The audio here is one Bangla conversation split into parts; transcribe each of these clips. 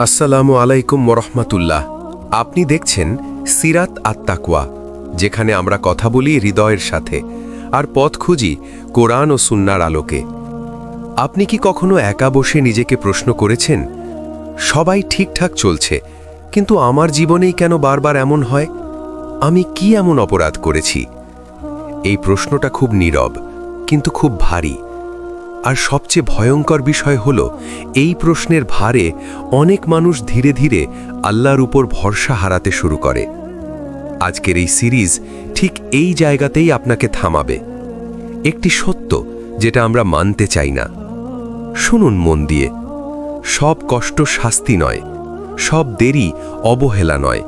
আসসালামু আলাইকুম ওরহমাতুল্লাহ। আপনি দেখছেন সিরাত আত-তাকওয়া, যেখানে আমরা কথা বলি হৃদয়ের সাথে আর পথ খুঁজি কোরআন ও সুন্নাহর আলোকে। আপনি কি কখনো একা বসে নিজেকে প্রশ্ন করেছেন, সবাই ঠিকঠাক চলছে, কিন্তু আমার জীবনেই কেন বারবার এমন হয়? আমি কি এমন অপরাধ করেছি? এই প্রশ্নটা খুব নীরব, কিন্তু খুব ভারী। আর সবচেয়ে ভয়ঙ্কর বিষয় হল, এই প্রশ্নের ভারে অনেক মানুষ ধীরে ধীরে আল্লাহর উপর ভরসা হারাতে শুরু করে। আজকের এই সিরিজ ঠিক এই জায়গাতেই আপনাকে থামাবে। একটি সত্য যেটা আমরা মানতে চাই না। শুনুন মন দিয়ে, সব কষ্ট শাস্তি নয়, সব দেরি অবহেলা নয়,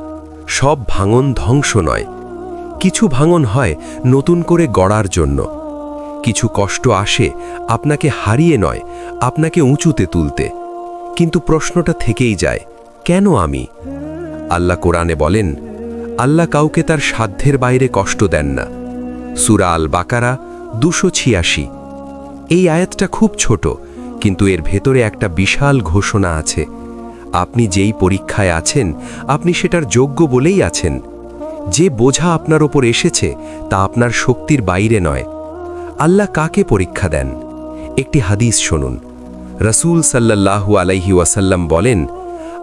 সব ভাঙন ধ্বংস নয়। কিছু ভাঙন হয় নতুন করে গড়ার জন্য। কিছু কষ্ট আসে আপনাকে হারিয়ে নয়, আপনাকে উঁচুতে তুলতে। কিন্তু প্রশ্নটা থেকেই যায়, কেন আমি? আল্লাহ কোরআনে বলেন, আল্লাহ কাউকে তার সাধ্যের বাইরে কষ্ট দেন না। সূরা আল বাকারা 286। এই আয়াতটা খুব ছোট, কিন্তু এর ভেতরে একটা বিশাল ঘোষণা আছে। আপনি যেই পরীক্ষায় আছেন, আপনি সেটার যোগ্য বলেই আছেন। যে বোঝা আপনার ওপর এসেছে তা আপনার শক্তির বাইরে নয়। আল্লাহ কাকে পরীক্ষা দেন? একটি হাদিস শুনুন। রাসূল সাল্লাল্লাহু আলাইহি ওয়াসাল্লাম বলেন,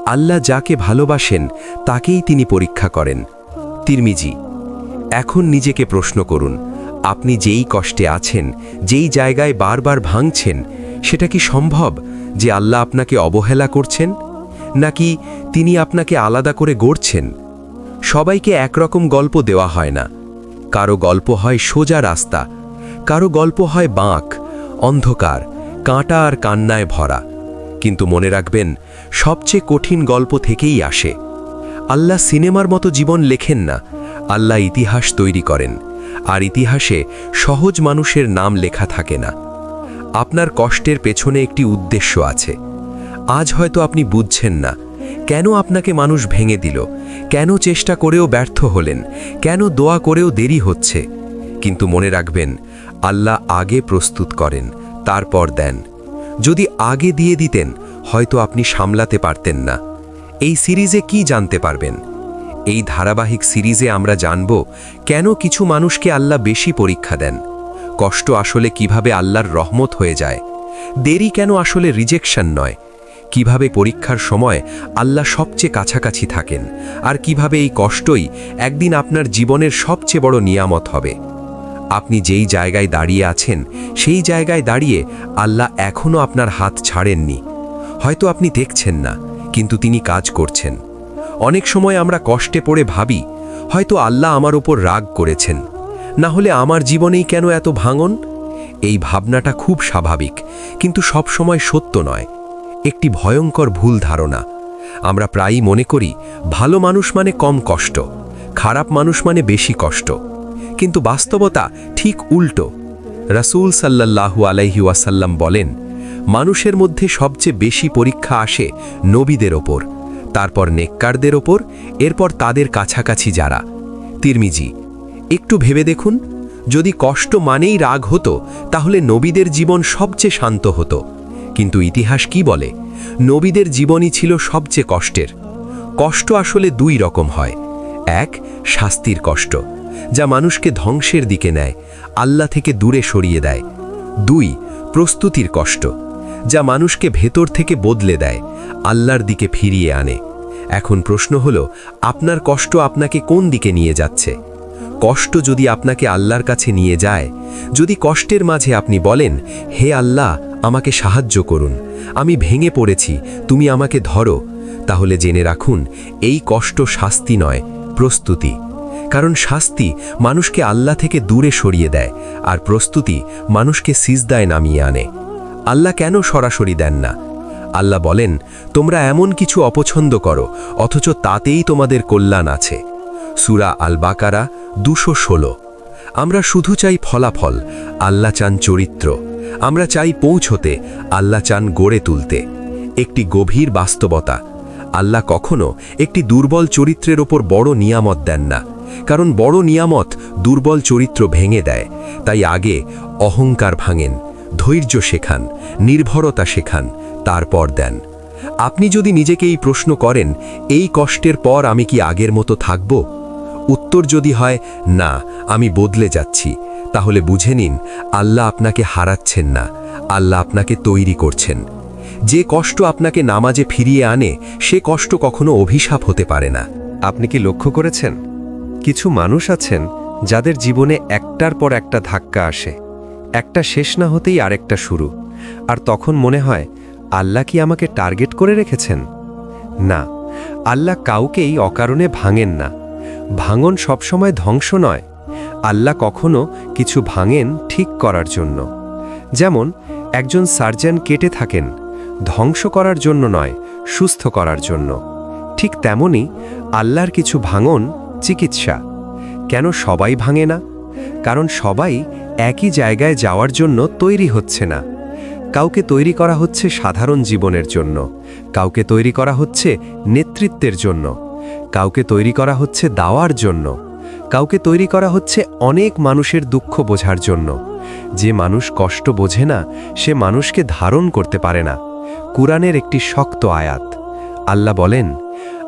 আল্লাহ যাকে ভালোবাসেন তাকেই তিনি পরীক্ষা করেন। তিরমিজি। এখন নিজেকে প্রশ্ন করুন, আপনি যেই কষ্টে আছেন, যেই জায়গায় বারবার ভাঙছেন, সেটা কি সম্ভব যে আল্লাহ আপনাকে অবহেলা করছেন, নাকি তিনি আপনাকে আলাদা করে গড়ছেন? সবাইকে একরকম গল্প দেওয়া হয় না। কারো গল্প হয় সোজা রাস্তা, কারো গল্প হয় বাঁক, অন্ধকার, কাঁটা আর কান্নায় ভরা। কিন্তু মনে রাখবেন, সবচেয়ে কঠিন গল্প থেকেই আসে। আল্লাহ সিনেমার মতো জীবন লেখেন না, আল্লাহ ইতিহাস তৈরি করেন। আর ইতিহাসে সহজ মানুষের নাম লেখা থাকে না। আপনার কষ্টের পেছনে একটি উদ্দেশ্য আছে। আজ হয়তো আপনি বুঝছেন না কেন আপনাকে মানুষ ভেঙে দিল, কেন চেষ্টা করেও ব্যর্থ হলেন, কেন দোয়া করেও দেরি হচ্ছে। কিন্তু মনে রাখবেন, আল্লাহ আগে প্রস্তুত করেন, তারপর দেন। যদি আগে দিয়ে দিতেন, হয়তো আপনি সামলাতে পারতেন না। এই সিরিজে কি জানতে পারবেন? এই ধারাবাহিক সিরিজে আমরা জানব কেন কিছু মানুষকে আল্লাহ বেশি পরীক্ষা দেন, কষ্ট আসলে কিভাবে আল্লাহর রহমত হয়ে যায়, দেরি কেন আসলে রিজেকশন নয়, কিভাবে পরীক্ষার সময় আল্লাহ সবচেয়ে কাছাকাছি থাকেন, আর কিভাবে এই কষ্টই একদিন আপনার জীবনের সবচেয়ে বড় নিয়ামত হবে। আপনি যেই জায়গায় দাঁড়িয়ে আছেন, সেই জায়গায় দাঁড়িয়ে আল্লাহ এখনও আপনার হাত ছাড়েননি। হয়তো আপনি দেখছেন না, কিন্তু তিনি কাজ করছেন। অনেক সময় আমরা কষ্টে পড়ে ভাবি, হয়তো আল্লাহ আমার ওপর রাগ করেছেন, না হলে আমার জীবনেই কেন এত ভাঙন? এই ভাবনাটা খুব স্বাভাবিক, কিন্তু সব সময় সত্য নয়। একটি ভয়ঙ্কর ভুল ধারণা। আমরা প্রায়ই মনে করি ভালো মানুষ মানে কম কষ্ট, খারাপ মানুষ মানে বেশি কষ্ট। কিন্তু বাস্তবতা ঠিক উল্টো। রাসূল সাল্লাল্লাহু আলাইহি ওয়াসাল্লাম বলেন, মানুষের মধ্যে সবচেয়ে বেশি পরীক্ষা আসে নবীদের ওপর, তারপর নেককারদের ওপর, এরপর তাদের কাছাকাছি যারা। তিরমিজি। একটু ভেবে দেখুন, যদি কষ্ট মানেই রাগ হতো, তাহলে নবীদের জীবন সবচেয়ে শান্ত হতো। কিন্তু ইতিহাস কি বলে? নবীদের জীবনই ছিল সবচেয়ে কষ্টের। কষ্ট আসলে দুই রকম হয়। এক, শাস্তির কষ্ট, যা মানুষকে ধ্বংসের দিকে নেয়, আল্লাহ থেকে দূরে সরিয়ে দেয়। দুই, প্রস্তুতির কষ্ট, যা মানুষকে ভেতর থেকে বদলে দেয়, আল্লাহর দিকে ফিরিয়ে আনে। এখন প্রশ্ন হলো, আপনার কষ্ট আপনাকে কোন দিকে নিয়ে যাচ্ছে? কষ্ট যদি আপনাকে আল্লাহর কাছে নিয়ে যায়, যদি কষ্টের মাঝে আপনি বলেন, হে আল্লাহ, আমাকে সাহায্য করুন, আমি ভেঙে পড়েছি, তুমি আমাকে ধরো, তাহলে জেনে রাখুন, এই কষ্ট শাস্তি নয়, প্রস্তুতি। কারণ শাস্তি মানুষকে আল্লাহ থেকে দূরে সরিয়ে দেয়, আর প্রস্তুতি মানুষকে সিজদায় নামিয়ে আনে। আল্লাহ কেন সরাসরি দেন না? আল্লাহ বলেন, তোমরা এমন কিছু অপছন্দ করো, অথচ তাতেই তোমাদের কল্যাণ আছে। সূরা আল বাকারা 216। আমরা শুধু চাই ফলাফল, আল্লাহ চান চরিত্র। আমরা চাই পৌঁছতে, আল্লাহ চান গড়ে তুলতে। একটি গভীর বাস্তবতা, আল্লাহ কখনো একটি দুর্বল চরিত্রের ওপর বড় নিয়ামত দেন না, কারণ বড় নিয়ামত দুর্বল চরিত্র ভেঙে দেয়। তাই আগে অহংকার ভাঙেন, ধৈর্য শেখান, নির্ভরতা শেখান, তারপর দেন। আপনি যদি নিজেকে এই প্রশ্ন করেন, এই কষ্টের পর আমি কি আগের মতো থাকব? উত্তর যদি হয় না, আমি বদলে যাচ্ছি, তাহলে বুঝে নিন আল্লাহ আপনাকে হারাচ্ছেন না, আল্লাহ আপনাকে তৈরি করছেন। যে কষ্ট আপনাকে নামাজে ফিরিয়ে আনে, সে কষ্ট কখনো অভিশাপ হতে পারে না। আপনি কি লক্ষ্য করেছেন, কিছু মানুষ আছেন যাদের জীবনে একটার পর একটা ধাক্কা আসে, একটা শেষ না হতেই আরেকটা শুরু, আর তখন মনে হয় আল্লাহ কি আমাকে টার্গেট করে রেখেছেন? না, আল্লাহ কাউকেই অকারণে ভাঙেন না। ভাঙন সবসময় ধ্বংস নয়। আল্লাহ কখনো কিছু ভাঙেন ঠিক করার জন্য। যেমন একজন সার্জন কেটে থাকেন ধ্বংস করার জন্য নয়, সুস্থ করার জন্য। ঠিক তেমনি আল্লাহর কিছু ভাঙন চিকিৎসা। কেন সবাই ভাঙে না? কারণ সবাই একই জায়গায় যাওয়ার জন্য তৈরি হচ্ছে না। কাউকে তৈরি করা হচ্ছে সাধারণ জীবনের জন্য, কাউকে তৈরি করা হচ্ছে নেতৃত্বের জন্য, কাউকে তৈরি করা হচ্ছে দাওয়ার জন্য, কাউকে তৈরি করা হচ্ছে অনেক মানুষের দুঃখ বোঝার জন্য। যে মানুষ কষ্ট বোঝে না, সে মানুষকে ধারণ করতে পারে না। কুরআনের একটি শক্ত আয়াত, আল্লাহ বলেন,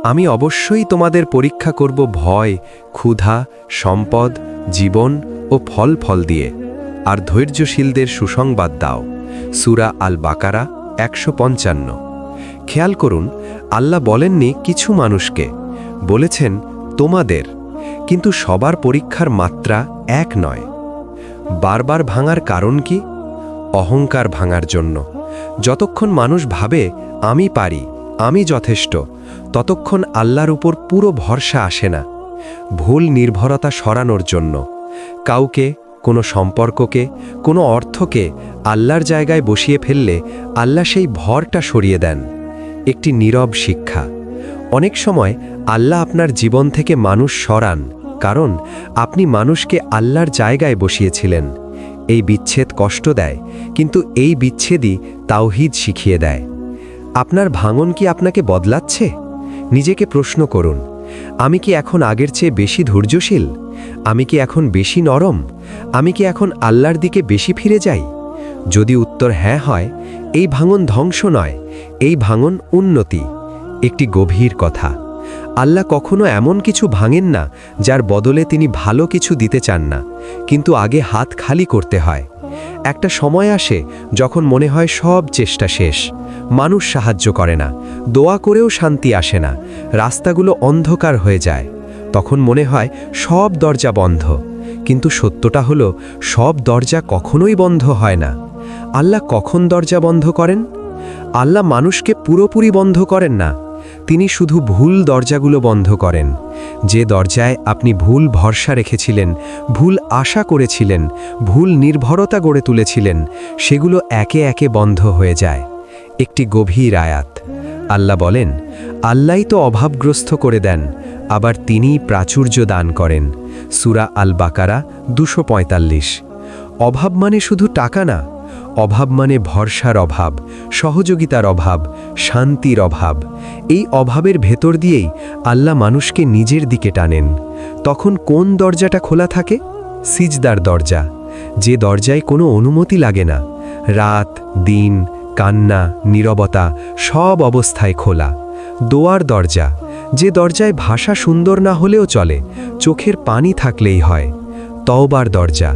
আমি অবশ্যই তোমাদের পরীক্ষা করব ভয়, ক্ষুধা, সম্পদ, জীবন ও ফল দিয়ে, আর ধৈর্যশীলদের সুসংবাদ দাও। সূরা আল বাকারা 155। খেয়াল করুন, আল্লাহ বলেননি কিছু মানুষকে, বলেছেন তোমাদের। কিন্তু সবার পরীক্ষার মাত্রা এক নয়। বারবার ভাঙার কারণ কি? অহংকার ভাঙার জন্য। যতক্ষণ মানুষ ভাবে আমি পারি, আমি যথেষ্ট, ততক্ষণ আল্লাহর উপর পুরো ভরসা আসে না। ভুল নির্ভরতা সরানোর জন্য কাউকে, কোনো সম্পর্ককে, কোনো অর্থকে আল্লাহর জায়গায় বসিয়ে ফেললে আল্লাহ সেই ভরটা সরিয়ে দেন। একটি নীরব শিক্ষা। অনেক সময় আল্লাহ আপনার জীবন থেকে মানুষ সরান, কারণ আপনি মানুষকে আল্লাহর জায়গায় বসিয়েছিলেন। এই বিচ্ছেদ কষ্ট দেয়, কিন্তু এই বিচ্ছেদই তাওহীদ শিখিয়ে দেয়। আপনার ভাঙন কি আপনাকে বদলাচ্ছে? নিজেকে প্রশ্ন করুন, আমি কি এখন আগের চেয়ে বেশি ধৈর্যশীল? আমি কি এখন বেশি নরম? আমি কি এখন আল্লাহর দিকে বেশি ফিরে যাই? যদি উত্তর হ্যাঁ হয়, এই ভাঙন ধ্বংস নয়, এই ভাঙন উন্নতি। একটি গভীর কথা, আল্লাহ কখনো এমন কিছু ভাঙেন না যার বদলে তিনি ভালো কিছু দিতে চান না, কিন্তু আগে হাত খালি করতে হয়। একটা সময় আসে যখন মনে হয় সব চেষ্টা শেষ, মানুষ সাহায্য করে না, দোয়া করেও শান্তি আসে না, রাস্তাগুলো অন্ধকার হয়ে যায়। তখন মনে হয় সব দরজা বন্ধ, কিন্তু সত্যটা হলো সব দরজা কখনোই বন্ধ হয় না। আল্লাহ কখন দরজা বন্ধ করেন? আল্লাহ মানুষকে পুরোপুরি বন্ধ করেন না, তিনি শুধু ভুল দরজাগুলো বন্ধ করেন। যে দরজায় আপনি ভুল ভরসা রেখেছিলেন, ভুল আশা করেছিলেন, ভুল নির্ভরতা গড়ে তুলেছিলেন, সেগুলো একে একে বন্ধ হয়ে যায়। একটি গভীর আয়াত, আল্লাহ বলেন, আল্লাহই তো অভাবগ্রস্ত করে দেন, আবার তিনিই প্রাচুর্য দান করেন। সূরা আল বাকারা 245। অভাব মানে শুধু টাকা না, অভাব মানে ভরসার অভাব, সহযোগিতার অভাব, শান্তির অভাব। এই অভাবের ভেতর দিয়েই আল্লাহ মানুষকে নিজের দিকে টানেন। তখন কোন দরজাটা খোলা থাকে? সিজদার দরজা, যে দরজায় কোনো অনুমতি লাগে না। রাত, দিন, কান্না, নীরবতা সব অবস্থায় খোলা। দোয়ার দরজা, যে দরজায় ভাষা সুন্দর না হলেও চলে, চোখের পানি থাকলেই হয়। তওবার দরজা,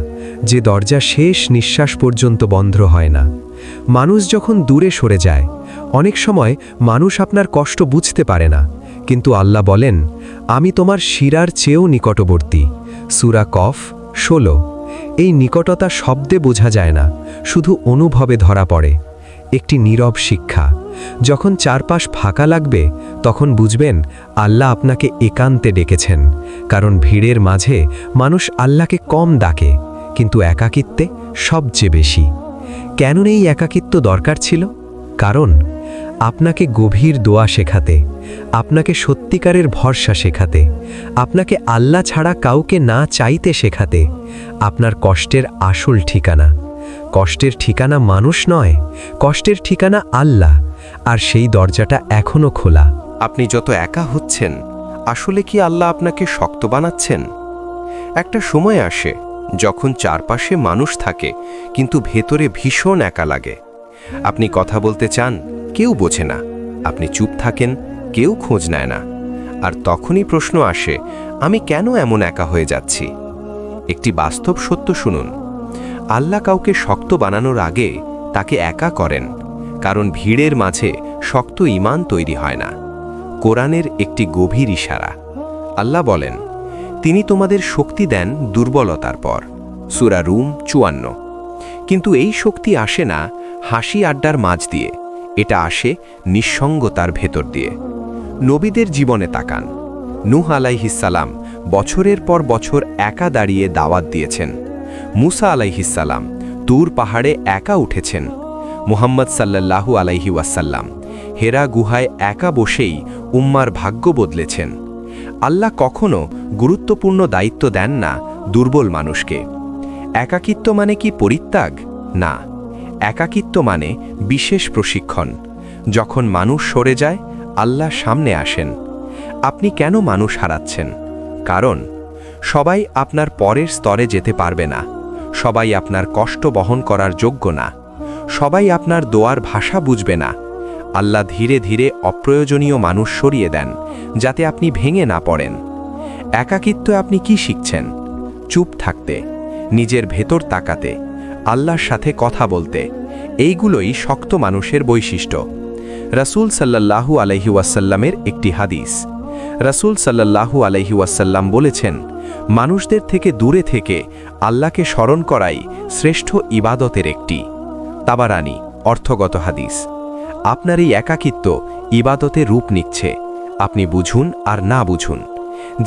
যে দরজা শেষ নিঃশ্বাস পর্যন্ত বন্ধ হয় না। মানুষ যখন দূরে সরে যায়, অনেক সময় মানুষ আপনার কষ্ট বুঝতে পারে না, কিন্তু আল্লাহ বলেন, আমি তোমার শিরার চেয়েও নিকটবর্তী। সূরা কফ 16। এই নিকটতা শব্দে বোঝা যায় না, শুধু অনুভবে ধরা পড়ে। একটি নীরব শিক্ষা, যখন চারপাশ ফাঁকা লাগবে, তখন বুঝবেন আল্লাহ আপনাকে একান্তে ডেকেছেন। কারণ ভিড়ের মাঝে মানুষ আল্লাহকে কম ডাকে, কিন্তু একাকিত্বে সবচেয়ে বেশি। কেন এই একাকিত্ব দরকার ছিল? কারণ আপনাকে গভীর দোয়া শেখাতে, আপনাকে সত্যিকারের ভরসা শেখাতে, আপনাকে আল্লাহ ছাড়া কাউকে না চাইতে শেখাতে। আপনার কষ্টের আসল ঠিকানা, কষ্টের ঠিকানা মানুষ নয়, কষ্টের ঠিকানা আল্লাহ, আর সেই দরজাটা এখনো খোলা। আপনি যত একা হচ্ছেন, আসলে কি আল্লাহ আপনাকে শক্ত বানাচ্ছেন? একটা সময় আসে যখন চারপাশে মানুষ থাকে, কিন্তু ভেতরে ভীষণ একা লাগে। আপনি কথা বলতে চান, কেউ বোঝে না। আপনি চুপ থাকেন, কেউ খোঁজ নেয় না। আর তখনই প্রশ্ন আসে, আমি কেন এমন একা হয়ে যাচ্ছি? একটি বাস্তব সত্য শুনুন, আল্লাহ কাউকে শক্ত বানানোর আগে তাকে একা করেন, কারণ ভিড়ের মাঝে শক্ত ঈমান তৈরি হয় না। কোরআনের একটি গভীর ইশারা। আল্লাহ বলেন, তিনি তোমাদের শক্তি দেন দুর্বলতার পর। সূরা রুম ৫৪। কিন্তু এই শক্তি আসে না হাসি আড্ডার মাঝ দিয়ে, এটা আসে নিঃসঙ্গতার ভেতর দিয়ে। নবীদের জীবনে তাকান। নূহ আলাইহিসসালাম বছরের পর বছর একা দাঁড়িয়ে দাওয়াত দিয়েছেন। মুসা আলাইহিসসালাম তুর পাহাড়ে একা উঠেছেন। মুহাম্মদ সাল্লাল্লাহু আলাইহি ওয়াসাল্লাম হেরা গুহায় একা বসেই উম্মার ভাগ্য বদলেছেন। আল্লাহ কখনো গুরুত্বপূর্ণ দায়িত্ব দেন না দুর্বল মানুষকে। একাকিত্ব মানে কি পরিত্যাগ? না, একাকিত্ব মানে বিশেষ প্রশিক্ষণ। যখন মানুষ সরে যায়, আল্লাহ সামনে আসেন। আপনি কেন মানুষ হারাচ্ছেন? কারণ সবাই আপনার পরের স্তরে যেতে পারবে না, সবাই আপনার কষ্ট বহন করার যোগ্য না, সবাই আপনার দোয়ার ভাষা বুঝবে না। আল্লাহ ধীরে ধীরে অপ্রয়োজনীয় মানুষ সরিয়ে দেন, যাতে আপনি ভেঙে না পড়েন। একাকিত্বে আপনি কি শিখছেন? চুপ থাকতে, নিজের ভেতর তাকাতে, আল্লাহর সাথে কথা বলতে। এইগুলোই শক্ত মানুষের বৈশিষ্ট্য। রাসূল সাল্লাল্লাহু আলাইহি ওয়াসাল্লামের একটি হাদিস। রাসূল সাল্লাল্লাহু আলাইহি ওয়াসাল্লাম বলেছেন, মানুষদের থেকে দূরে থেকে আল্লাহকে স্মরণ করাই শ্রেষ্ঠ ইবাদতের একটি। তাবারানী, অর্থগত হাদিস। আপনার এই একাকিত্ব ইবাদতে রূপ নিচ্ছে। আপনি বুঝুন আর না বুঝুন,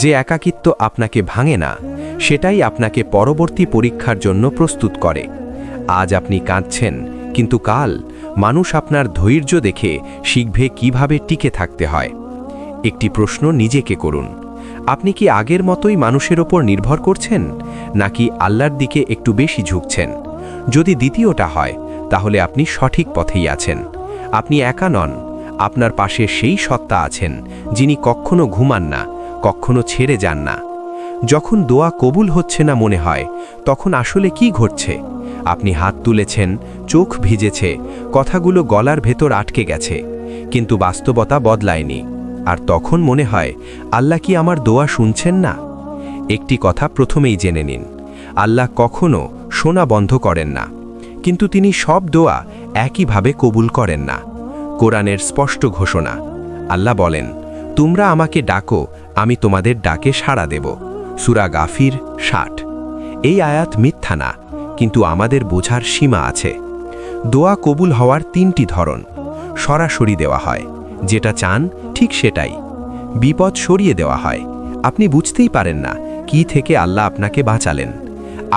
যে একাকিত্ব আপনাকে ভাঙে না, সেটাই আপনাকে পরবর্তী পরীক্ষার জন্য প্রস্তুত করে। আজ আপনি কাঁদছেন, কিন্তু কাল মানুষ আপনার ধৈর্য দেখে শিখবে কিভাবে টিকে থাকতে হয়। একটি প্রশ্ন নিজেকে করুন, আপনি কি আগের মতোই মানুষের ওপর নির্ভর করছেন, নাকি আল্লাহর দিকে একটু বেশি ঝুঁকছেন? যদি দ্বিতীয়টা হয়, তাহলে আপনি সঠিক পথেই আছেন। আপনি একা নন, আপনার পাশে সেই সত্তা আছেন যিনি কখনো ঘুমান না, কখনো ছেড়ে যান না। যখন দোয়া কবুল হচ্ছে না মনে হয়, তখন আসলে কি ঘটছে? আপনি হাত তুলেছেন, চোখ ভিজেছে, কথাগুলো গলার ভেতর আটকে গেছে, কিন্তু বাস্তবতা বদলায়নি। আর তখন মনে হয়, আল্লাহ কি আমার দোয়া শুনছেন না? একটি কথা প্রথমেই জেনে নিন, আল্লাহ কখনো শোনা বন্ধ করেন না, কিন্তু তিনি সব দোয়া একইভাবে কবুল করেন না। কোরআনের স্পষ্ট ঘোষণা। আল্লাহ বলেন, তোমরা আমাকে ডাকো, আমি তোমাদের ডাকে সাড়া দেব। সূরা গাফির ৬০। এই আয়াত মিথ্যা না, কিন্তু আমাদের বোঝার সীমা আছে। দোয়া কবুল হওয়ার তিনটি ধরন। সরাসরি দেওয়া হয়, যেটা চান ঠিক সেটাই। বিপদ সরিয়ে দেওয়া হয়, আপনি বুঝতেই পারেন না কি থেকে আল্লাহ আপনাকে বাঁচালেন।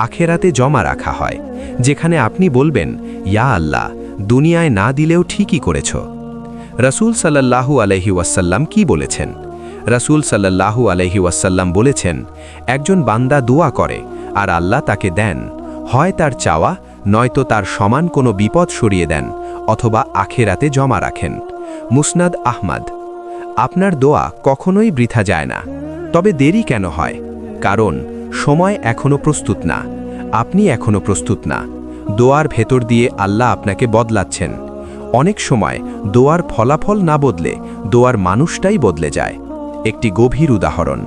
আখেরাতে জমা রাখা হয়, যেখানে আপনি বলবেন, ইয়া আল্লাহ, দুনিয়ায় না দিলেও ঠিকই করেছ। রাসূল সাল্লাল্লাহু আলাইহি ওয়াসাল্লাম কি বলেছেন? রাসূল সাল্লাল্লাহু আলাইহি ওয়াসাল্লাম বলেছেন, একজন বান্দা দোয়া করে আর আল্লাহ তাকে দেন, হয় তার চাওয়া, নয়তো তার সমান কোনো বিপদ সরিয়ে দেন, অথবা আখেরাতে জমা রাখেন। মুসনাদ আহমদ। আপনার দোয়া কখনোই বৃথা যায় না। তবে দেরি কেন হয়? কারণ সময় এখনো প্রস্তুত না, আপনি এখনো প্রস্তুত না। দোয়ার ভেতর দিয়ে আল্লাহ আপনাকে বদলাচ্ছেন। অনেক সময় দোয়ার ফলাফল না বদলে দোয়ার মানুষটাই বদলে যায়। একটি গভীর উদাহরণ।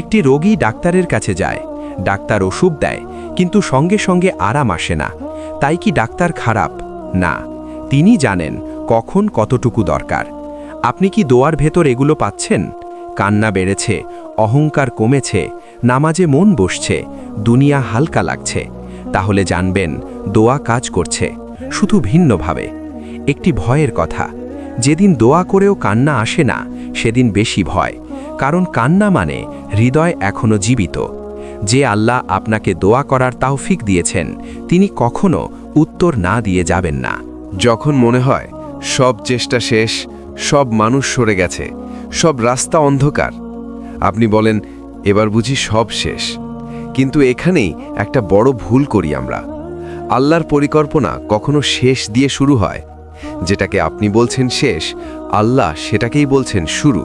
একটি রোগী ডাক্তারের কাছে যায়, ডাক্তার ওষুধ দেয়, কিন্তু সঙ্গে সঙ্গে আরাম আসে না। তাই কি ডাক্তার খারাপ? না, তিনি জানেন কখন কতটুকু দরকার। আপনি কি দোয়ার ভেতর এগুলো পাচ্ছেন? কান্না বেড়েছে, অহংকার কমেছে, নামাজে মন বসছে, দুনিয়া হালকা লাগছে, তাহলে জানবেন দোয়া কাজ করছে, শুধু ভিন্নভাবে। একটি ভয়ের কথা, যেদিন দোয়া করেও কান্না আসে না, সেদিন বেশি ভয়, কারণ কান্না মানে হৃদয় এখনো জীবিত। যে আল্লাহ আপনাকে দোয়া করার তৌফিক দিয়েছেন, তিনি কখনো উত্তর না দিয়ে যাবেন না। যখন মনে হয় সব চেষ্টা শেষ, সব মানুষ সরে গেছে, সব রাস্তা অন্ধকার, আপনি বলেন, এবার বুঝি সব শেষ। কিন্তু এখানেই একটা বড় ভুল করি আমরা। আল্লাহর পরিকল্পনা কখনো শেষ দিয়ে শুরু হয়। যেটাকে আপনি বলছেন শেষ, আল্লাহ সেটাকেই বলছেন শুরু।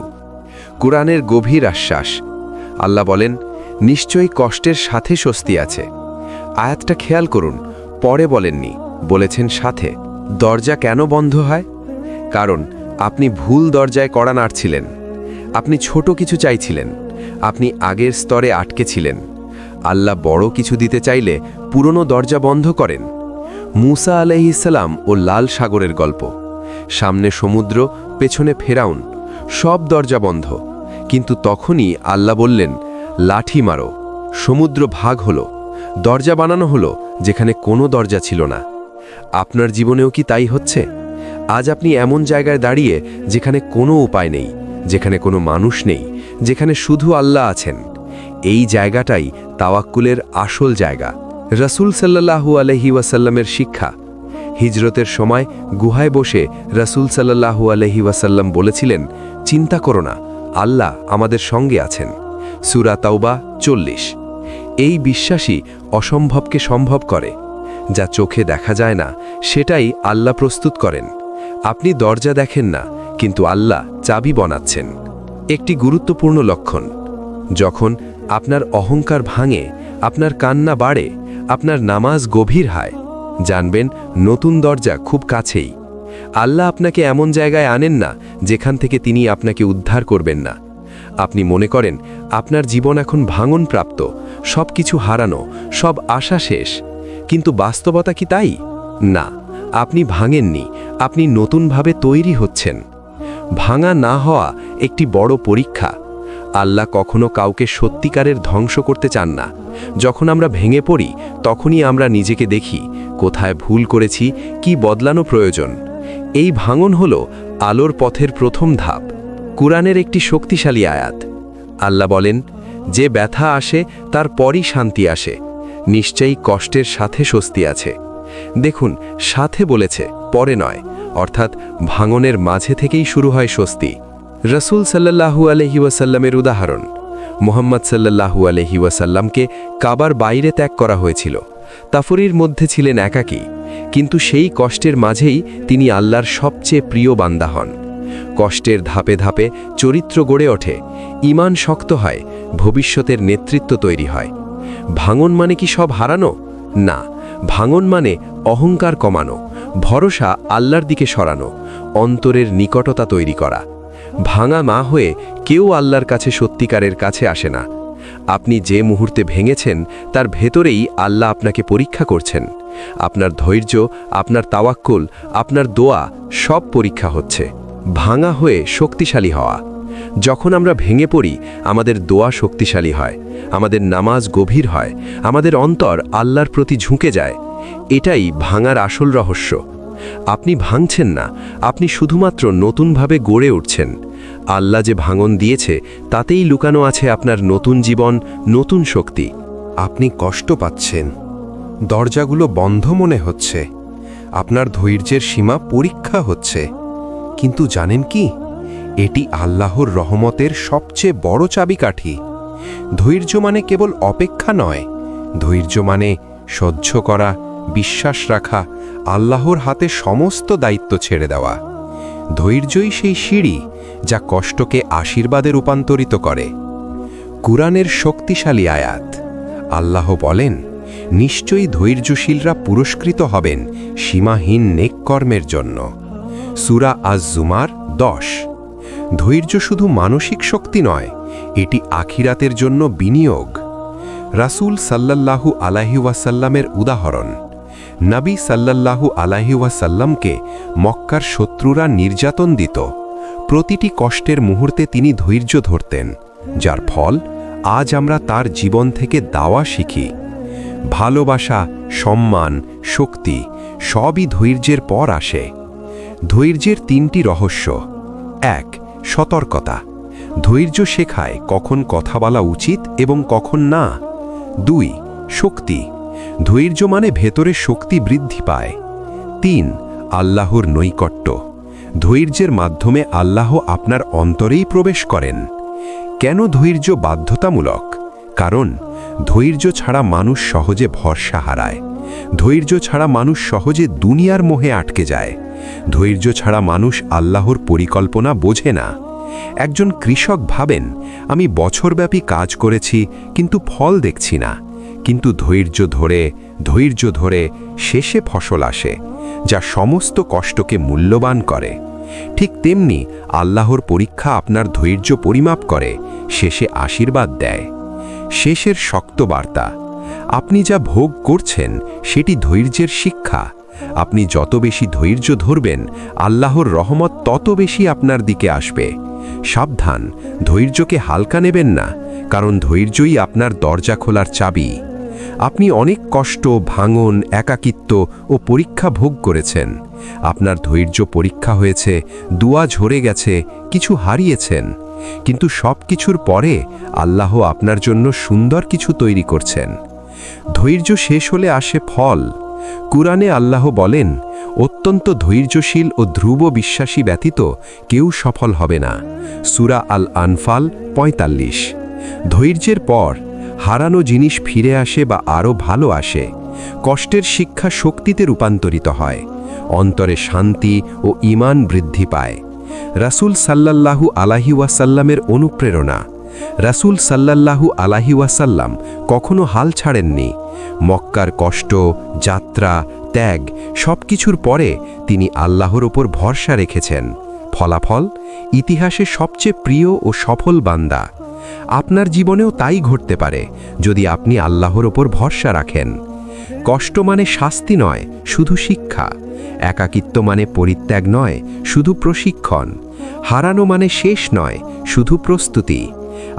কোরআনের গভীর আশ্বাস। আল্লাহ বলেন, নিশ্চয়ই কষ্টের সাথে স্বস্তি আছে। আয়াতটা খেয়াল করুন, পরে বলেননি, বলেছেন সাথে। দরজা কেন বন্ধ হয়? কারণ আপনি ভুল দরজায় কড়া নাড়ছিলেন, আপনি ছোট কিছু চাইছিলেন, আপনি আগের স্তরে আটকে ছিলেন। আল্লাহ বড় কিছু দিতে চাইলে পুরনো দরজা বন্ধ করেন। মুসা আলাইহিসসালাম ও লাল সাগরের গল্প। সামনে সমুদ্র, পেছনে ফেরাউন, সব দরজা বন্ধ। কিন্তু তখনই আল্লাহ বললেন, লাঠি মারো। সমুদ্র ভাগ হলো, দরজা বানানো হলো যেখানে কোনো দরজা ছিল না। আপনার জীবনেও কি তাই হচ্ছে? আজ আপনি এমন জায়গায় দাঁড়িয়ে যেখানে কোনো উপায় নেই, যেখানে কোনো মানুষ নেই, যেখানে শুধু আল্লাহ আছেন। এই জায়গাটাই তাওয়াক্কুলের আসল জায়গা। রাসূল সাল্লাল্লাহু আলাইহি ওয়াসাল্লামের শিক্ষা। হিজরতের সময় গুহায় বসে রাসূল সাল্লাল্লাহু আলাইহি ওয়াসাল্লাম বলেছিলেন, চিন্তা করো না, আল্লাহ আমাদের সঙ্গে আছেন। সূরা তাওবা 40। এই বিশ্বাসই অসম্ভবকে সম্ভব করে। যা চোখে দেখা যায় না, সেটাই আল্লাহ প্রস্তুত করেন। আপনি দরজা দেখেন না, কিন্তু আল্লাহ চাবি বানাচ্ছেন। একটি গুরুত্বপূর্ণ লক্ষণ, যখন আপনার অহংকার ভাঙে, আপনার কান্না বাড়ে, আপনার নামাজ গভীর হয়, জানবেন নতুন দরজা খুব কাছেই। আল্লাহ আপনাকে এমন জায়গায় আনেন না যেখান থেকে তিনি আপনাকে উদ্ধার করবেন না। আপনি মনে করেন আপনার জীবন এখন ভাঙনপ্রাপ্ত, সব কিছু হারানো, সব আশা শেষ। কিন্তু বাস্তবতা কি তাই? না, আপনি ভাঙেননি, আপনি নতুনভাবে তৈরি হচ্ছেন। ভাঙা না হওয়া একটি বড় পরীক্ষা। আল্লাহ কখনো কাউকে সত্যিকারের ধ্বংস করতে চান না। যখন আমরা ভেঙে পড়ি, তখনই আমরা নিজেকে দেখি কোথায় ভুল করেছি, কি বদলানো প্রয়োজন। এই ভাঙন হল আলোর পথের প্রথম ধাপ। কুরআনের একটি শক্তিশালী আয়াত। আল্লাহ বলেন, যে ব্যথা আসে তার পরই শান্তি আসে। নিশ্চয়ই কষ্টের সাথে স্বস্তি আছে। দেখুন, সাথে বলেছে, পরে নয়, অর্থাৎ ভাঙনের মাঝে থেকেই শুরু হয় স্বস্তি। রাসূল সাল্লাল্লাহু আলাইহি ওয়াসাল্লামের উদাহরণ। মুহাম্মদ সাল্লাল্লাহু আলাইহি ওয়াসাল্লামকে কাবার বাইরে ত্যাগ করা হয়েছিল। তাফরির মধ্যে ছিলেন একাকী, কিন্তু সেই কষ্টের মাঝেই তিনি আল্লাহর সবচেয়ে প্রিয় বান্দা হন। কষ্টের ধাপে ধাপে চরিত্র গড়ে ওঠে, ঈমান শক্ত হয়, ভবিষ্যতের নেতৃত্ব তৈরি হয়। ভাঙন মানে কি সব হারানো? না, ভাঙন মানে অহংকার কমানো, ভরসা আল্লাহর দিকে সরানো, অন্তরের নিকটতা তৈরি করা। ভাঙা মা হয়ে কেউ আল্লাহর কাছে সত্যিকারের কাছে আসে না। আপনি যে মুহূর্তে ভেঙেছেন, তার ভেতরেই আল্লাহ আপনাকে পরীক্ষা করছেন। আপনার ধৈর্য, আপনার তাওয়াক্কুল, আপনার দোয়া সব পরীক্ষা হচ্ছে। ভাঙা হয়ে শক্তিশালী হওয়া। যখন আমরা ভেঙে পড়ি, আমাদের দোয়া শক্তিশালী হয়, আমাদের নামাজ গভীর হয়, আমাদের অন্তর আল্লাহর প্রতি ঝুঁকে যায়। এটাই ভাঙার আসল রহস্য। আপনি ভাঙছেন না, আপনি শুধুমাত্র নতুনভাবে গড়ে উঠছেন। আল্লাহ যে ভাঙন দিয়েছে, তাতেই লুকানো আছে আপনার নতুন জীবন, নতুন শক্তি। আপনি কষ্ট পাচ্ছেন, দরজাগুলো বন্ধ মনে হচ্ছে, আপনার ধৈর্যের সীমা পরীক্ষা হচ্ছে। কিন্তু জানেন কি, এটি আল্লাহর রহমতের সবচেয়ে বড় চাবিকাঠি। ধৈর্য মানে কেবল অপেক্ষা নয়, ধৈর্য মানে সহ্য করা, বিশ্বাস রাখা, আল্লাহর হাতে সমস্ত দায়িত্ব ছেড়ে দেওয়া। ধৈর্যই সেই সিঁড়ি যা কষ্টকে আশীর্বাদে রূপান্তরিত করে। কুরআনের শক্তিশালী আয়াত। আল্লাহ বলেন, নিশ্চয়ই ধৈর্যশীলরা পুরস্কৃত হবেন সীমাহীন নেক কর্মের জন্য। সূরা আজ-জুমার 10। ধৈর্য শুধু মানসিক শক্তি নয়, এটি আখিরাতের জন্য বিনিয়োগ। রাসূল সাল্লাল্লাহু আলাইহি ওয়াসাল্লামের উদাহরণ। নবী সাল্লাল্লাহু আলাইহি ওয়াসাল্লামকে মক্কার শত্রুরা নির্যাতন দিত। প্রতিটি কষ্টের মুহূর্তে তিনি ধৈর্য ধরতেন, যার ফল আজ আমরা তার জীবন থেকে দাওয়া শিখি। ভালোবাসা, সম্মান, শক্তি সবই ধৈর্যের পর আসে। ধৈর্যের 3টি রহস্য। 1. সতর্কতা। ধৈর্য শেখায় কখন কথা বলা উচিত এবং কখন না। 2. শক্তি। ধৈর্য মানে ভেতরে শক্তি বৃদ্ধি পায়। 3. আল্লাহর নৈকট্য। ধৈর্যের মাধ্যমে আল্লাহ আপনার অন্তরেই প্রবেশ করেন। কেন ধৈর্য বাধ্যতামূলক? কারণ ধৈর্য ছাড়া মানুষ সহজে ভরসা হারায়। ধৈর্য ছাড়া মানুষ সহজে দুনিয়ার মোহে আটকে যায়। ধৈর্য ছাড়া মানুষ আল্লাহর পরিকল্পনা বোঝে না। একজন কৃষক ভাবেন, আমি বছরব্যাপী কাজ করেছি কিন্তু ফল দেখছি না। কিন্তু ধৈর্য ধরে শেষে ফসল আসে, যা সমস্ত কষ্টকে মূল্যবান করে। ঠিক তেমনি আল্লাহর পরীক্ষা আপনার ধৈর্য পরিমাপ করে, শেষে আশীর্বাদ দেয়। শেষের শক্ত বার্তা: আপনি যা ভোগ করছেন সেটি ধৈর্যের শিক্ষা। আপনি যত বেশি ধৈর্য ধরবেন, আল্লাহর রহমত তত বেশি আপনার দিকে আসবে। সাবধান, ধৈর্যকে হালকা নেবেন না, কারণ ধৈর্যই আপনার দরজা খোলার চাবি। আপনি অনেক কষ্ট, ভাঙন, একাকিত্ব ও পরীক্ষা ভোগ করেছেন। আপনার ধৈর্য পরীক্ষা হয়েছে, দুয়া ঝরে গেছে, কিছু হারিয়েছেন। কিন্তু সব কিছুর পরে আল্লাহ আপনার জন্য সুন্দর কিছু তৈরি করছেন। ধৈর্য শেষ হলে আসে ফল। কুরআনে আল্লাহ বলেন, অত্যন্ত ধৈর্যশীল ও ধ্রুব বিশ্বাসী ব্যতীত কেউ সফল হবে না। সূরা আল আনফাল ৪৫। ধৈর্যের পর হারানো জিনিস ফিরে আসে বা আরও ভালো আসে। কষ্টের শিক্ষা শক্তিতে রূপান্তরিত হয়। অন্তরে শান্তি ও ঈমান বৃদ্ধি পায়। রাসূল সাল্লাল্লাহু আলাইহি ওয়াসাল্লামের অনুপ্রেরণা। রাসূল সাল্লাল্লাহু আলাইহি ওয়াসাল্লাম কখনো হাল ছাড়েননি। মক্কার কষ্ট, যাত্রা, ত্যাগ সবকিছুর পরে তিনি আল্লাহর ওপর ভরসা রেখেছেন। ফলাফল: ইতিহাসে সবচেয়ে প্রিয় ও সফল বান্দা। আপনার জীবনেও তাই ঘটতে পারে, যদি আপনি আল্লাহর ওপর ভরসা রাখেন। কষ্ট মানে শাস্তি নয়, শুধু শিক্ষা। একাকিত্ব মানে পরিত্যাগ নয়, শুধু প্রশিক্ষণ। হারানো মানে শেষ নয়, শুধু প্রস্তুতি।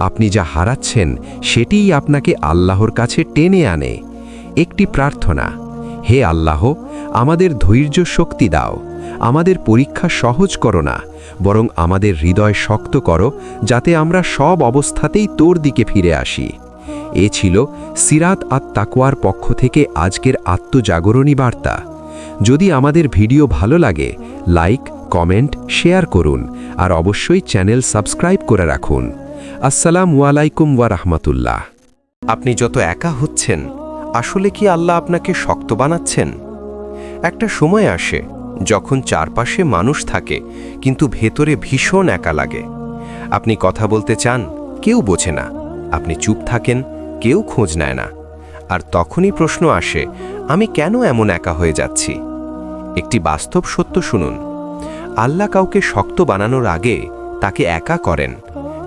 আপনি যা হারাচ্ছেন সেটিই আপনাকে আল্লাহর কাছে টেনে আনে। একটি প্রার্থনা: হে আল্লাহ, আমাদের ধৈর্য শক্তি দাও। আমাদের পরীক্ষা সহজ করো না, বরং আমাদের হৃদয় শক্ত করো, যাতে আমরা সব অবস্থাতেই তোর দিকে ফিরে আসি। এ ছিল সিরাত আত তাকওয়ার পক্ষ থেকে আজকের আত্মজাগরণী বার্তা। যদি আমাদের ভিডিও ভালো লাগে, লাইক, কমেন্ট, শেয়ার করুন আর অবশ্যই চ্যানেল সাবস্ক্রাইব করে রাখুন। আসসালামু আলাইকুম ওয়া রাহমাতুল্লাহ। আপনি যত একা হচ্ছেন, আসলে কি আল্লাহ আপনাকে শক্ত বানাচ্ছেন? একটা সময় আসে যখন চারপাশে মানুষ থাকে, কিন্তু ভেতরে ভীষণ একা লাগে। আপনি কথা বলতে চান, কেউ বোঝে না। আপনি চুপ থাকেন, কেউ খোঁজ নেয় না। আর তখনই প্রশ্ন আসে, আমি কেন এমন একা হয়ে যাচ্ছি? একটি বাস্তব সত্য শুনুন। আল্লাহ কাউকে শক্ত বানানোর আগে তাকে একা করেন,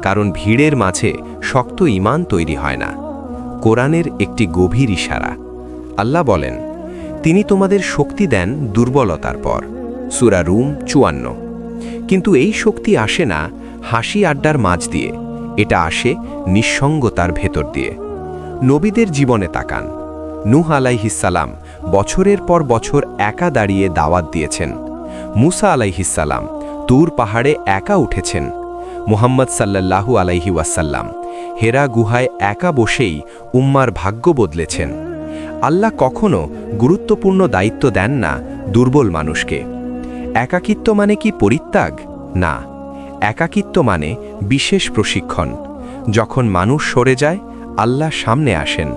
কারণ ভিড়ের মাঝে শক্ত ঈমান তৈরি হয় না। কোরআনের একটি গভীর ইশারা। আল্লাহ বলেন, তিনি তোমাদের শক্তি দেন দুর্বলতার পর। সূরা রুম ৫৪। কিন্তু এই শক্তি আসে না হাসি আড্ডার মাঝ দিয়ে, এটা আসে নিঃসঙ্গতার ভেতর দিয়ে। নবীদের জীবনে তাকান। নূহ আলাইহিসসালাম বছরের পর বছর একা দাঁড়িয়ে দাওয়াত দিয়েছেন। মুসা আলাইহিসসালাম তুর পাহাড়ে একা উঠেছেন। মুহাম্মদ সাল্লাল্লাহু আলাইহি ওয়াসাল্লাম হেরা গুহায় একা বসেই উম্মার ভাগ্য বদলেছেন। আল্লাহ কখনো গুরুত্বপূর্ণ দায়িত্ব দেন না দুর্বল মানুষকে। একাকিত্ব মানে কি পরিত্যাগ? না, একাকিত্ব মানে বিশেষ প্রশিক্ষণ। যখন মানুষ সরে যায়, আল্লাহ সামনে আসেন।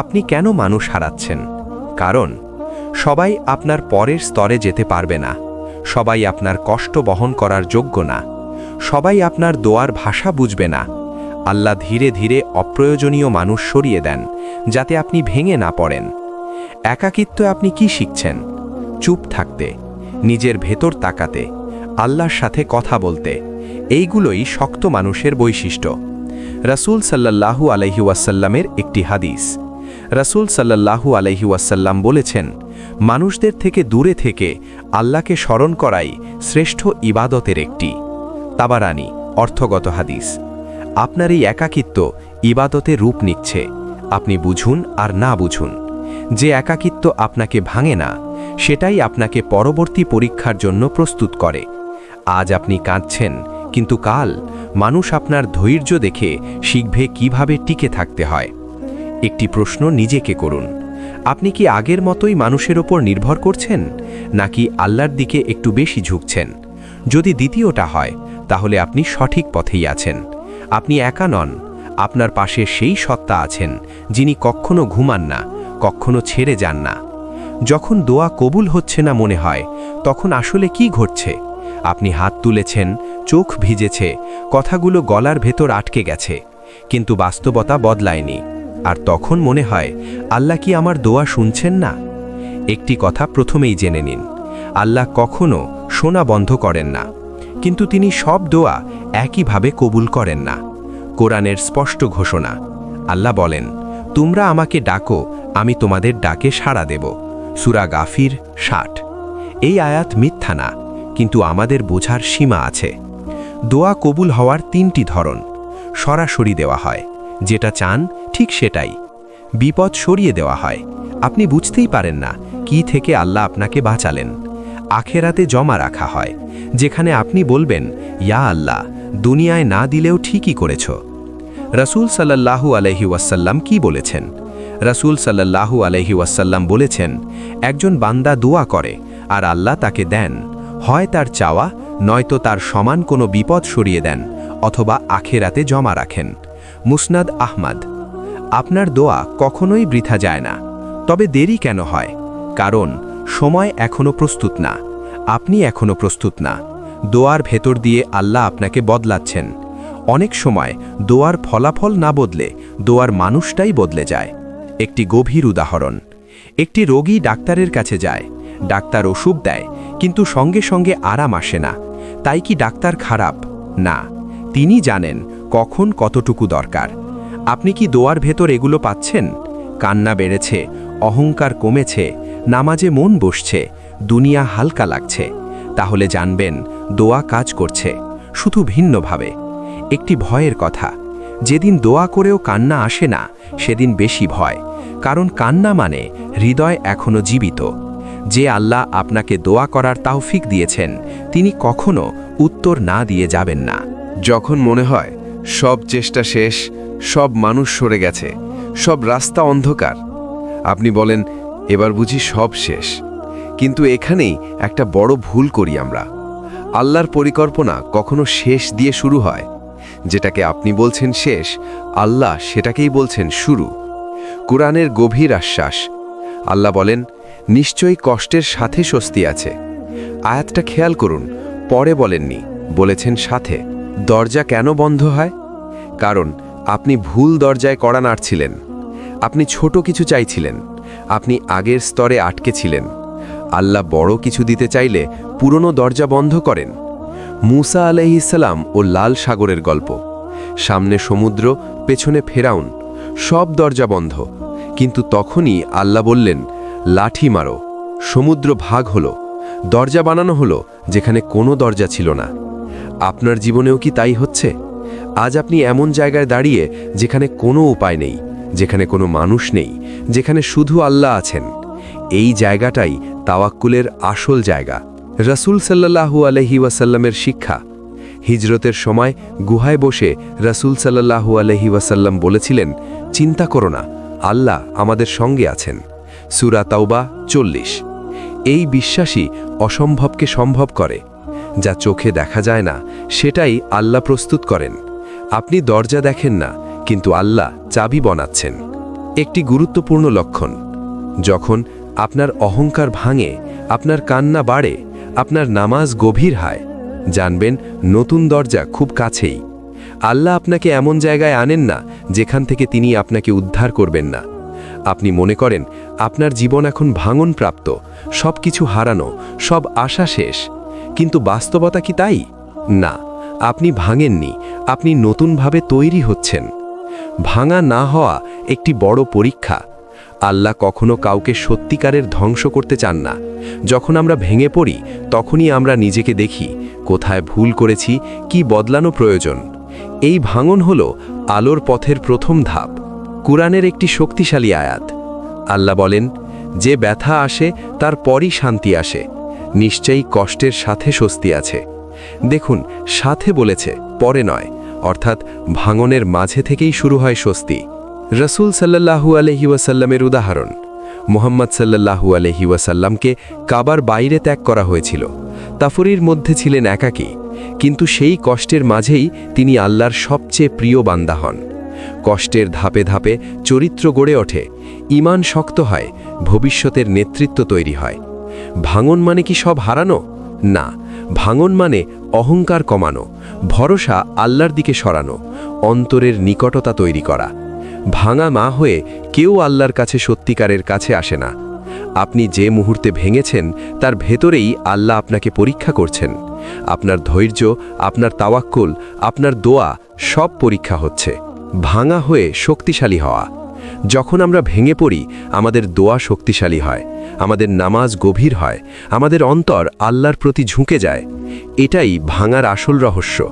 আপনি কেন মানুষ হারাচ্ছেন? কারণ সবাই আপনার পরের স্তরে যেতে পারবে না। সবাই আপনার কষ্ট বহন করার যোগ্য না। সবাই আপনার দোয়ার ভাষা বুঝবে না। আল্লাহ ধীরে ধীরে অপ্রয়োজনীয় মানুষ সরিয়ে দেন, যাতে আপনি ভেঙে না পড়েন। একাকিত্ব আপনি কি শিখছেন? চুপ থাকতে, নিজের ভেতর তাকাতে, আল্লাহর সাথে কথা বলতে। এইগুলোই শক্ত মানুষের বৈশিষ্ট্য। রাসূল সাল্লাল্লাহু আলাইহি ওয়াসাল্লামের একটি হাদিস। রাসূল সাল্লাল্লাহু আলাইহি ওয়াসাল্লাম বলেছেন, মানুষদের থেকে দূরে থেকে আল্লাহকে স্মরণ করাই শ্রেষ্ঠ ইবাদতের একটি। তাবারানী, অর্থগত হাদিস। আপনার এই একাকিত্ব ইবাদতে রূপ নিচ্ছে। আপনি বুঝুন আর না বুঝুন। যে একাকিত্ব আপনাকে ভাঙে না, সেটাই আপনাকে পরবর্তী পরীক্ষার জন্য প্রস্তুত করে। আজ আপনি কাঁদছেন, কিন্তু কাল মানুষ আপনার ধৈর্য দেখে শিখবে কিভাবে টিকে থাকতে হয়। একটি প্রশ্ন নিজেকে করুন। আপনি কি আগের মতোই মানুষের ওপর নির্ভর করছেন, নাকি আল্লাহর দিকে একটু বেশি ঝুঁকছেন? যদি দ্বিতীয়টা হয়, তাহলে আপনি সঠিক পথেই আছেন। আপনি একা নন, আপনার পাশে সেই সত্তা আছেন যিনি কখনো ঘুমান না, কখনো ছেড়ে যান না। যখন দোয়া কবুল হচ্ছে না মনে হয়, তখন আসলে কি ঘটছে? আপনি হাত তুলেছেন, চোখ ভিজেছে, কথাগুলো গলার ভেতর আটকে গেছে, কিন্তু বাস্তবতা বদলায়নি। আর তখন মনে হয়, আল্লাহ কি আমার দোয়া শুনছেন না? একটি কথা প্রথমেই জেনে নিন, আল্লাহ কখনো শোনা বন্ধ করেন না, কিন্তু তিনি সব দোয়া একইভাবে কবুল করেন না। কোরআনের স্পষ্ট ঘোষণা, আল্লাহ বলেন, তোমরা আমাকে ডাকো, আমি তোমাদের ডাকে সাড়া দেব। সূরা গাফির 60। এই আয়াত মিথ্যা না, কিন্তু আমাদের বোঝার সীমা আছে। দোয়া কবুল হওয়ার 3টি ধরন। সরাসরি দেওয়া হয়, যেটা চান ঠিক সেটাই। বিপদ সরিয়ে দেওয়া হয়, আপনি বুঝতেই পারেন না কি থেকে আল্লাহ আপনাকে বাঁচালেন। আখেরাতে জমা রাখা হয়, যেখানে আপনি বলবেন, ইয়া আল্লাহ, দুনিয়ায় না দিলেও ঠিকই করেছ। রাসূল সাল্লাল্লাহু আলাইহি ওয়াসাল্লাম কি বলেছেন? রাসূল সাল্লাল্লাহু আলাইহি ওয়াসাল্লাম বলেছেন, একজন বান্দা দোয়া করে আর আল্লাহ তাকে দেন, হয় তার চাওয়া, নয়তো তার সমান কোনো বিপদ সরিয়ে দেন, অথবা আখেরাতে জমা রাখেন। মুসনাদ আহমদ। আপনার দোয়া কখনোই বৃথা যায় না। তবে দেরি কেন হয়? কারণ সময় এখনো প্রস্তুত না, আপনি এখনো প্রস্তুত না। দোয়ার ভেতর দিয়ে আল্লাহ আপনাকে বদলাচ্ছেন। অনেক সময় দোয়ার ফলাফল না বদলে দোয়ার মানুষটাই বদলে যায়। একটি গভীর উদাহরণ, একটি রোগী ডাক্তারের কাছে যায়, ডাক্তার ওষুধ দেয়, কিন্তু সঙ্গে সঙ্গে আরাম আসে না। তাই কি ডাক্তার খারাপ? না, তিনি জানেন কখন কতটুকু দরকার। আপনি কি দোয়ার ভেতর এগুলো পাচ্ছেন? কান্না বেড়েছে, অহংকার কমেছে, নামাজে মন বসছে, দুনিয়া হালকা লাগছে, তাহলে জানবেন দোয়া কাজ করছে, শুধু ভিন্নভাবে। একটি ভয়ের কথা, যেদিন দোয়া করেও কান্না আসে না, সেদিন বেশি ভয়, কারণ কান্না মানে হৃদয় এখনো জীবিত। যে আল্লাহ আপনাকে দোয়া করার তৌফিক দিয়েছেন, তিনি কখনো উত্তর না দিয়ে যাবেন না। যখন মনে হয় সব চেষ্টা শেষ, সব মানুষ সরে গেছে, সব রাস্তা অন্ধকার, আপনি বলেন, এবার বুঝি সব শেষ। কিন্তু এখানেই একটা বড় ভুল করি আমরা। আল্লাহর পরিকল্পনা কখনো শেষ দিয়ে শুরু হয়। যেটাকে আপনি বলছেন শেষ, আল্লাহ সেটাকেই বলছেন শুরু। কোরআনের গভীর আশ্বাস। আল্লাহ বলেন, নিশ্চয়ই কষ্টের সাথে স্বস্তি আছে। আয়াতটা খেয়াল করুন, পরে বলেননি, বলেছেন সাথে। দরজা কেন বন্ধ হয়? কারণ আপনি ভুল দরজায় কড়া নাড়ছিলেন। আপনি ছোট কিছু চাইছিলেন, আপনি আগের স্তরে আটকে ছিলেন। আল্লাহ বড় কিছু দিতে চাইলে পুরনো দরজা বন্ধ করেন। মুসা আলাইহিস সালাম ও লাল সাগরের গল্প। সামনে সমুদ্র, পেছনে ফেরাউন, সব দরজা বন্ধ। কিন্তু তখনই আল্লাহ বললেন, লাঠি মারো। সমুদ্র ভাগ হলো, দরজা বানানো হলো যেখানে কোনো দরজা ছিল না। আপনার জীবনেও কি তাই হচ্ছে? আজ আপনি এমন জায়গায় দাঁড়িয়ে যেখানে কোনো উপায় নেই, যেখানে কোনো মানুষ নেই, যেখানে শুধু আল্লাহ আছেন। এই জায়গাটাই তাওয়াক্কুলের আসল জায়গা। রাসূল সাল্লাল্লাহু আলাইহি ওয়াসাল্লামের শিক্ষা। হিজরতের সময় গুহায় বসে রাসূল সাল্লাল্লাহু আলাইহি ওয়াসাল্লাম বলেছিলেন, চিন্তা করো না, আল্লাহ আমাদের সঙ্গে আছেন। সূরা তাওবা 40। এই বিশ্বাসই অসম্ভবকে সম্ভব করে। যা চোখে দেখা যায় না, সেটাই আল্লাহ প্রস্তুত করেন। আপনি দরজা দেখেন না, কিন্তু আল্লাহ চাবি বানাচ্ছেন। একটি গুরুত্বপূর্ণ লক্ষণ, যখন আপনার অহংকার ভাঙে, আপনার কান্না বাড়ে, আপনার নামাজ গভীর হয়, জানবেন নতুন দরজা খুব কাছেই। আল্লাহ আপনাকে এমন জায়গায় আনেন না যেখান থেকে তিনি আপনাকে উদ্ধার করবেন না। আপনি মনে করেন আপনার জীবন এখন ভাঙনপ্রাপ্ত, সব কিছু হারানো, সব আশা শেষ। কিন্তু বাস্তবতা কি তাই? না, আপনি ভাঙেননি, আপনি নতুনভাবে তৈরি হচ্ছেন। ভাঙা না হওয়া একটি বড় পরীক্ষা। আল্লাহ কখনো কাউকে সত্যিকারের ধ্বংস করতে চান না। যখন আমরা ভেঙে পড়ি, তখনই আমরা নিজেকে দেখি কোথায় ভুল করেছি, কি বদলানো প্রয়োজন। এই ভাঙন হল আলোর পথের প্রথম ধাপ। কুরআনের একটি শক্তিশালী আয়াত। আল্লাহ বলেন, যে ব্যথা আসে তার পরই শান্তি আসে। নিশ্চয়ই কষ্টের সাথে স্বস্তি আছে। দেখুন, সাথে বলেছে, পরে নয়, অর্থাৎ ভাঙনের মাঝে থেকেই শুরু হয় স্বস্তি। রাসূল সাল্লাল্লাহু আলাইহি ওয়াসাল্লামের উদাহরণ। মুহাম্মদ সাল্লাল্লাহু আলাইহি ওয়াসাল্লামকে কাবার বাইরে ত্যাগ করা হয়েছিল। তাফরীর মধ্যে ছিলেন একাকী, কিন্তু সেই কষ্টের মাঝেই তিনি আল্লাহর সবচেয়ে প্রিয় বান্দা হন। কষ্টের ধাপে ধাপে চরিত্র গড়ে ওঠে, ঈমান শক্ত হয়, ভবিষ্যতের নেতৃত্ব তৈরি হয়। ভাঙন মানে কি সব হারানো? না, ভাঙন মানে অহংকার কমানো, ভরসা আল্লাহর দিকে সরানো, অন্তরের নিকটতা তৈরি করা। ভাঙা মা হয়ে কেউ আল্লাহর কাছে সত্যিকারের কাছে আসে না। আপনি যে মুহূর্তে ভেঙেছেন তার ভেতরেই আল্লাহ আপনাকে পরীক্ষা করছেন। আপনার ধৈর্য, আপনার তাওয়াক্কুল, আপনার দোয়া সব পরীক্ষা হচ্ছে। ভাঙা হয়ে শক্তিশালী হওয়া। যখন আমরা ভেঙে পড়ি, আমাদের দোয়া শক্তিশালী হয়, আমাদের নামাজ গভীর হয়, আমাদের অন্তর আল্লাহর প্রতি ঝুঁকে যায়। এটাই ভাঙার আসল রহস্য।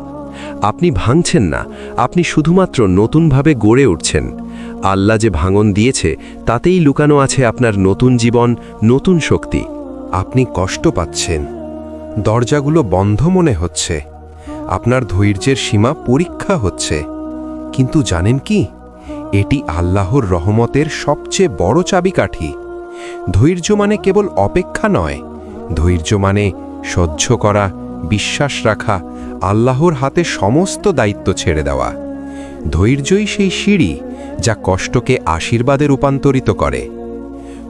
আপনি ভাঙছেন না, আপনি শুধুমাত্র নতুনভাবে গড়ে উঠছেন। আল্লাহ যে ভাঙন দিয়েছে তাতেই লুকানো আছে আপনার নতুন জীবন, নতুন শক্তি। আপনি কষ্ট পাচ্ছেন, দরজাগুলো বন্ধ মনে হচ্ছে, আপনার ধৈর্যের সীমা পরীক্ষা হচ্ছে। কিন্তু জানেন কি, এটি আল্লাহর রহমতের সবচেয়ে বড় চাবিকাঠি। ধৈর্য মানে কেবল অপেক্ষা নয়, ধৈর্য মানে সহ্য করা, বিশ্বাস রাখা, আল্লাহর হাতে সমস্ত দায়িত্ব ছেড়ে দেওয়া। ধৈর্যই সেই সিঁড়ি যা কষ্টকে আশীর্বাদে রূপান্তরিত করে।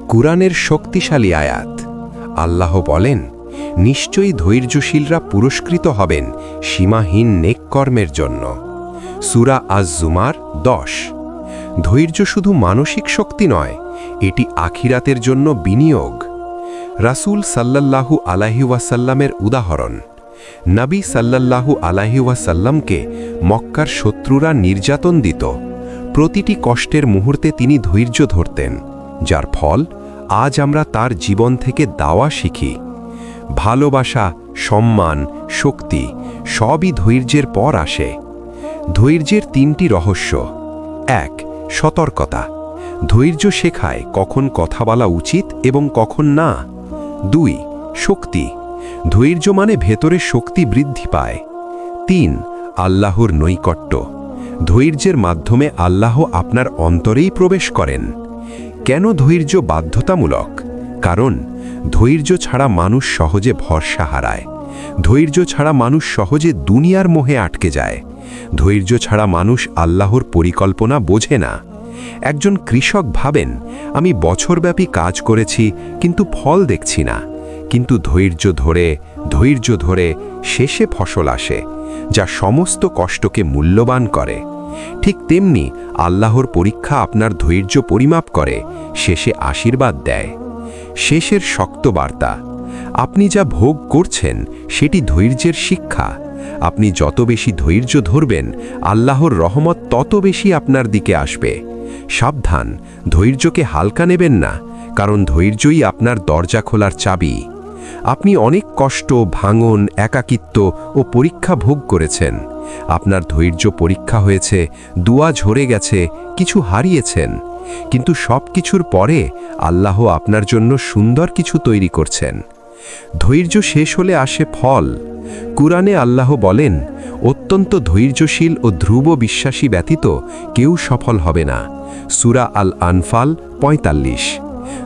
কুরআনের শক্তিশালী আয়াত। আল্লাহ বলেন, নিশ্চয়ই ধৈর্যশীলরা পুরস্কৃত হবেন সীমাহীন নেক কর্মের জন্য। সূরা আজ-জুমার 10। ধৈর্য শুধু মানসিক শক্তি নয়, এটি আখিরাতের জন্য বিনিয়োগ। রাসূল সাল্লাল্লাহু আলাইহি ওয়াসাল্লামের উদাহরণ। নবী সাল্লাল্লাহু আলাইহি ওয়াসাল্লামকে মক্কার শত্রুরা নির্যাতন দিত। প্রতিটি কষ্টের মুহূর্তে তিনি ধৈর্য ধরতেন, যার ফল আজ আমরা তার জীবন থেকে দাওয়া শিখি। ভালোবাসা, সম্মান, শক্তি সবই ধৈর্যের পর আসে। ধৈর্যের 3টি রহস্য। 1. সতর্কতা। ধৈর্য শেখায় কখন কথা বলা উচিত এবং কখন না। 2. শক্তি। ধৈর্য মানে ভেতরে শক্তি বৃদ্ধি পায়। 3. আল্লাহর নৈকট্য। ধৈর্যের মাধ্যমে আল্লাহ আপনার অন্তরেই প্রবেশ করেন। কেন ধৈর্য বাধ্যতামূলক? কারণ ধৈর্য ছাড়া মানুষ সহজে ভরসা হারায়। ধৈর্য ছাড়া মানুষ সহজে দুনিয়ার মোহে আটকে যায়। ধৈর্য ছাড়া মানুষ আল্লাহর পরিকল্পনা বোঝে না। একজন কৃষক ভাবেন, আমি বছরব্যাপী কাজ করেছি কিন্তু ফল দেখছি না। কিন্তু ধৈর্য ধরে শেষে ফসল আসে, যা সমস্ত কষ্টকে মূল্যবান করে। ঠিক তেমনি আল্লাহর পরীক্ষা আপনার ধৈর্য পরিমাপ করে, শেষে আশীর্বাদ দেয়। শেষের শক্ত বার্তা। আপনি যা ভোগ করছেন সেটি ধৈর্যের শিক্ষা। আপনি যত বেশি ধৈর্য ধরবেন, আল্লাহর রহমত তত বেশি আপনার দিকে আসবে। সাবধান, ধৈর্যকে হালকা নেবেন না, কারণ ধৈর্যই আপনার দরজা খোলার চাবি। আপনি অনেক কষ্ট, ভাঙন, একাকিত্ব ও পরীক্ষা ভোগ করেছেন। আপনার ধৈর্য পরীক্ষা হয়েছে, দুয়া ঝরে গেছে, কিছু হারিয়েছেন। কিন্তু সব কিছুর পরে আল্লাহ আপনার জন্য সুন্দর কিছু তৈরি করছেন। ধৈর্য শেষ হলে আসে ফল। কুরআনে আল্লাহ বলেন, অত্যন্ত ধৈর্যশীল ও ধ্রুব বিশ্বাসী ব্যতীত কেউ সফল হবে না। সূরা আল-আনফাল 45।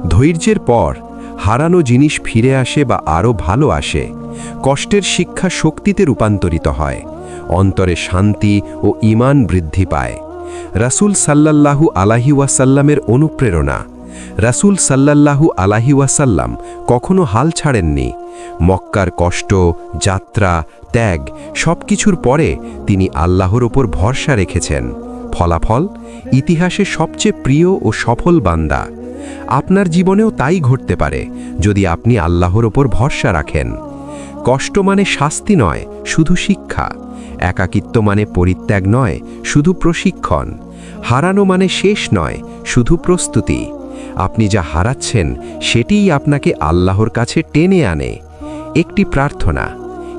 ধৈর্যের পর হারানো জিনিস ফিরে আসে বা আরও ভালো আসে। কষ্টের শিক্ষা শক্তিতে রূপান্তরিত হয়। অন্তরে শান্তি ও ঈমান বৃদ্ধি পায়। রাসূল সাল্লাল্লাহু আলাইহি ওয়াসাল্লামের অনুপ্রেরণা। রাসূল সাল্লাল্লাহু আলাইহি ওয়াসাল্লাম কখনো হাল ছাড়েননি। মক্কার কষ্ট, যাত্রা, ত্যাগ সবকিছুর পরে তিনি আল্লাহর ওপর ভরসা রেখেছেন। ফলাফল, ইতিহাসে সবচেয়ে প্রিয় ও সফল বান্দা। আপনার জীবনেও তাই ঘটতে পারে, যদি আপনি আল্লাহর ওপর ভরসা রাখেন। কষ্ট মানে শাস্তি নয়, শুধু শিক্ষা। একাকিত্ব মানে পরিত্যাগ নয়, শুধু প্রশিক্ষণ। হারানো মানে শেষ নয়, শুধু প্রস্তুতি। আপনি যা হারাচ্ছেন সেটিই আপনাকে আল্লাহর কাছে টেনে আনে। একটি প্রার্থনা,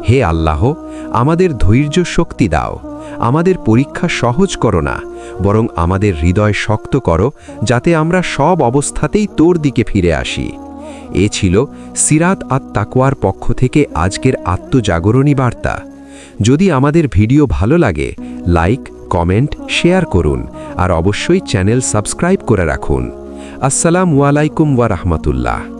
হে আল্লাহ, আমাদের ধৈর্য শক্তি দাও। আমাদের পরীক্ষা সহজ করো না, বরং আমাদের হৃদয় শক্ত করো, যাতে আমরা সব অবস্থাতেই তোর দিকে ফিরে আসি। এ ছিল সিরাত আত-তাকওয়ার পক্ষ থেকে আজকের আত্মজাগরণী বার্তা। যদি আমাদের ভিডিও ভালো লাগে, লাইক, কমেন্ট, শেয়ার করুন আর অবশ্যই চ্যানেল সাবস্ক্রাইব করে রাখুন। আসসালামু আলাইকুম ওয়া রাহমাতুল্লাহ।